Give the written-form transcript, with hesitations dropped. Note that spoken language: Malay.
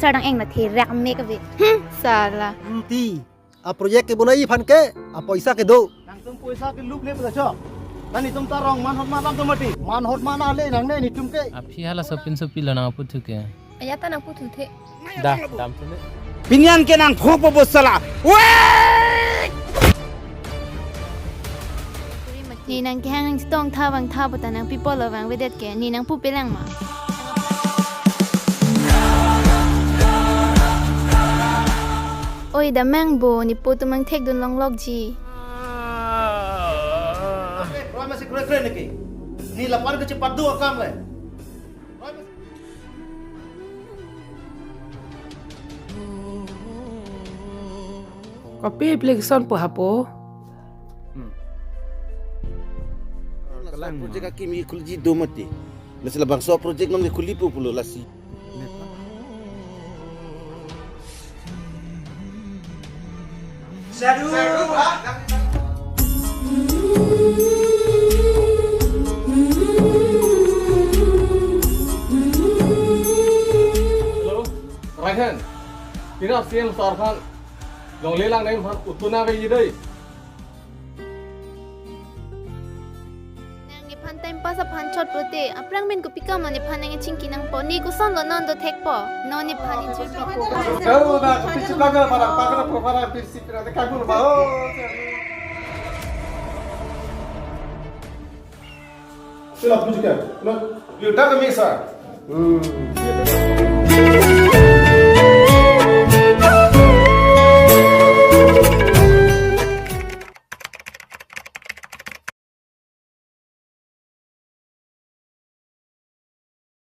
sarang eng na thirak me ka vi sala Ti, a proyek ke bunai fan ke, a paisa ke do. Nang tum paisa ke loop le pala Nani tum tarong man hot malam tu mati. Man hot mana le nang ne ni tum ke. Api hala sopin sopi lana putu ke. ayata na putu the Dah, dam tu. Pinyan ke nang phok po sala. ni nang kang stong thawang thaw ta nang people lawang wedet ke ni nang pu pelang ma oi da mangbo ni putu mang thek dun long log ji Roy masih keren ni. Ni lapan ke cepat dua kam le. Kopi plekson po hapo. Kalang projek aki mi kulji do mati. Nasila bangsa projek nang kuli pu pulo lasi. Hello, Raihan. Kira siang sarkan. Long lelang nai man utuna be yidai. nang ni phan time pa sa phan chot prote aprang men ko pikam ni phan nang chingki nang po ni ko son lo non do thek po no ni phan ni chu ko Kau dah kepicu kagak para pirsi pira de kagul ba. Sila pujuk kan. Lu dah ke misa.